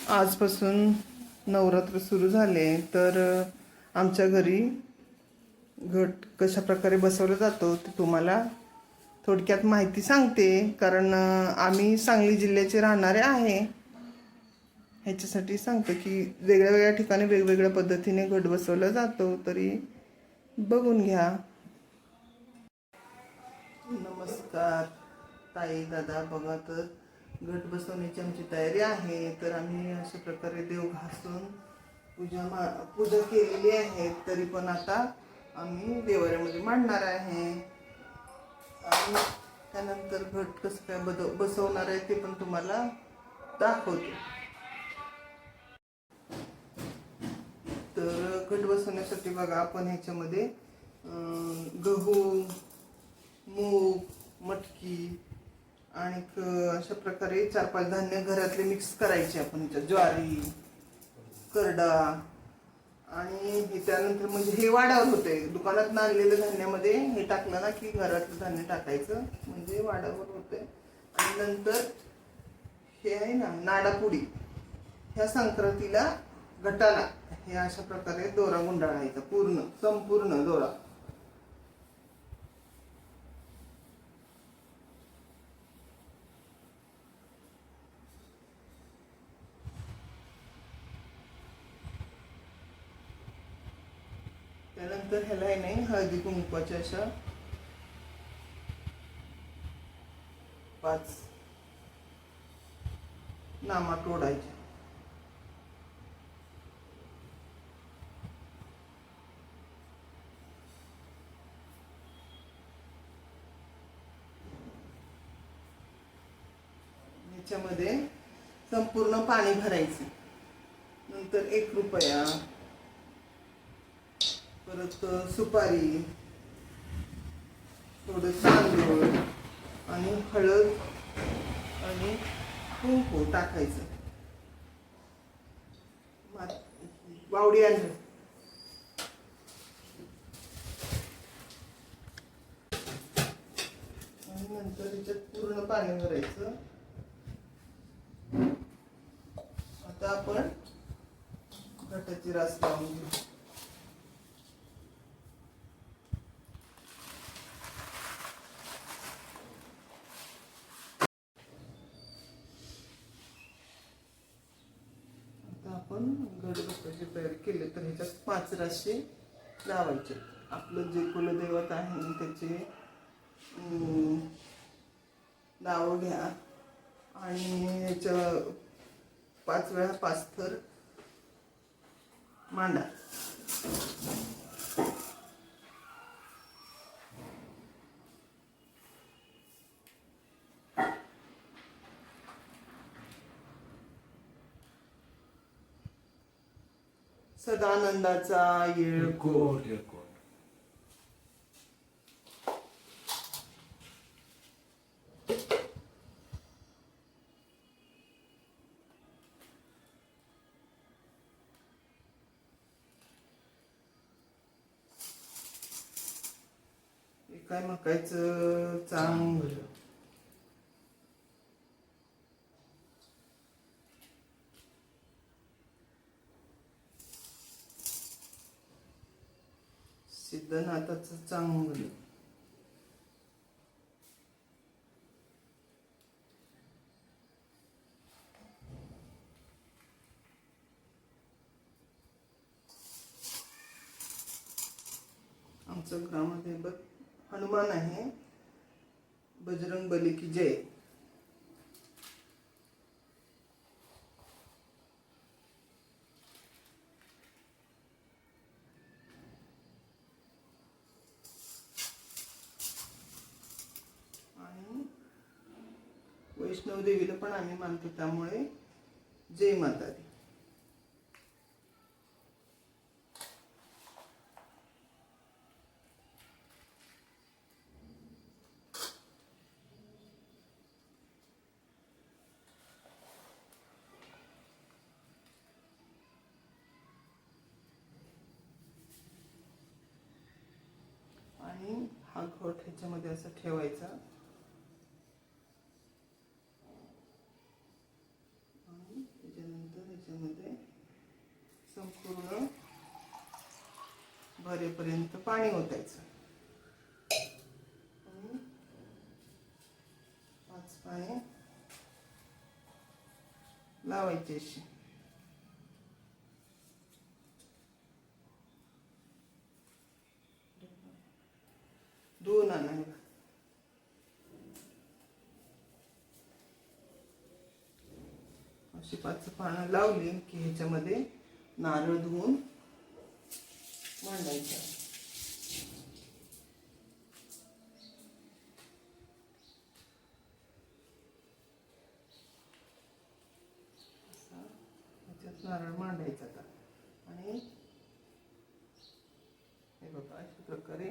आजपासून नवरात्र सुरू झाले तर आमच्या घरी घट कशा प्रकारे बसवला जातो ते तुम्हाला थोडक्यात माहिती सांगते. कारण आम्ही सांगली जिल्ह्याचे राहणारे आहे. ह्याच्यासाठी सांगतो की वेगळ्या वेगळ्या ठिकाणी वेगवेगळ्या पद्धतीने घट बसवला जातो, तरी बघून घ्या. नमस्कार ताई दादा. बघा, तर घट बसवण्याची आमची तयारी आहे. तर आम्ही अशा प्रकारे देव घासून पूजा केलेली आहे. तरी पण आता आम्ही देवाऱ्यामध्ये मांडणार आहे आणि त्यानंतर घट कसं काय बसवणार आहे ते पण तुम्हाला दाखवतो. तर घट बसवण्यासाठी बघा, आपण ह्याच्यामध्ये गहू, मूग, मटकी आणि अशा प्रकारे 4-5 धान्य घरातले मिक्स करायचे आपण. ज्वारी, करडा आणि हे त्यानंतर म्हणजे हे वाढावर होते. दुकानात आणलेलं धान्यामध्ये हे टाकलं ना की घरातलं धान्य टाकायचं, म्हणजे वाढावर होते. आणि नंतर हे आहे ना नाडापुडी, ह्या संक्रांतीला घटाला हे अशा प्रकारे दोरा गुंडाळायचा, संपूर्ण दोरा. त्यानंतर ह्याला आहे नाही हळदी कुंकवाच्या अशा 5 नामा तोडायच्या. ह्याच्यामध्ये संपूर्ण पाणी भरायचं. नंतर 1 रुपया, परत सुपारी, थोडं तांदूळ आणि हळद आणि कुंकू टाकायचं. वावडी आणलं आणि नंतर त्याच्यात पूर्ण पाणी भरायचं. आता आपण घटाची रास लावून घेऊ. आपण घट बसवायची तयारी केली तर ह्याच्यात 5 राशी लावायचे. आपलं जे कुलदैवत आहे त्याचे नाव घ्या आणि ह्याच्या 5 वेळा 5 थर मांडा. सदानंदाचा येळकोट. काय मकायचं चांगलं. सिद्धनाथाचं चांगलं. आमच्या ग्रामामध्ये हनुमान आहे. बजरंग बली की जय. आणि वैष्णव देवीला पण आम्ही मानतो, त्यामुळे जय माता दी. आणि हा घट ह्याच्यामध्ये असं ठेवायचा आणि त्याच्यानंतर संपूर्ण भरेपर्यंत पाणी ओतायचं. 5 पाने लावायची अशी. दोन आणायला अशी 5 पानं लावली की ह्याच्यामध्ये नारळ धुवून मांडायचं. ह्याच्यात नारळ मांडायचा आता. आणि हे बघा अशा प्रकारे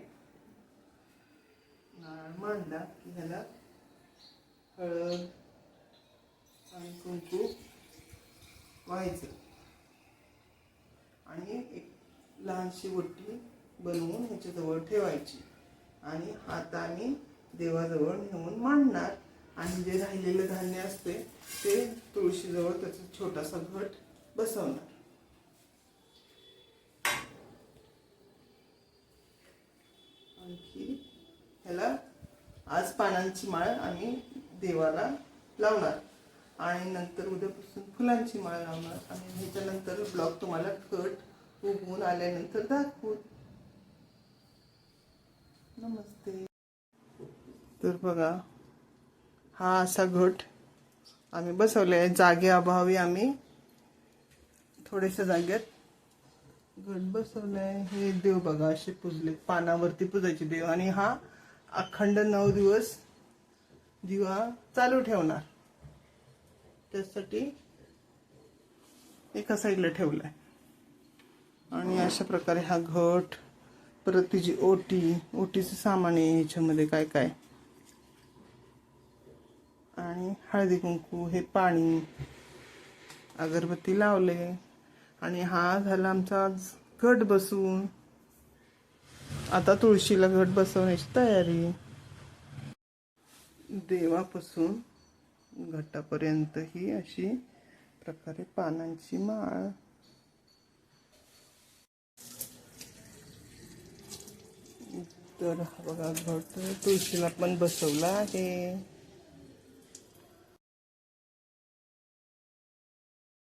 नारळ मांडला की ह्याला हळद आणि कुंकू व्हायचं. आणि एक लहानशी ओटी बनवून ह्याच्याजवळ ठेवायची आणि हाताने देवाजवळ नेऊन मांडणार. आणि जे राहिलेलं धान्य असते ते तुळशीजवळ त्याचा छोटासा घट बसवणार. आणखी ह्याला आज पानांची माळ आम्ही देवाला लावणार आणि नंतर उद्यापासून फुलांची माळ लावणार. आणि ह्याच्यानंतर ब्लॉग तुम्हाला घट उगवून आल्यानंतर दाखवू. नमस्ते. तर बघा हा असा घट आम्ही बसवले आहे. जागेअभावी आम्ही थोड्याशा जागेत घट बसवले आहे. हे देव बघा असे पुजले, पानावरती पुजायचे देव. आणि हा अखंड 9 दिवस दिवा चालू ठेवणार. त्यासाठी एका साईडला ठेवलाय. आणि अशा प्रकारे हा घट, परत तिची ओटीचं सामान आहे ह्याच्यामध्ये काय काय, आणि हळदी कुंकू, हे पाणी, अगरबत्ती लावले. आणि हा झाला आमचा आज घट बसवून. आता तुळशीला घट बसवण्याची तयारी. देवापासून घटापर्यंत ही अशी प्रकारे पानांची माळ. तर बघा घट तुळशीला पण बसवला आहे.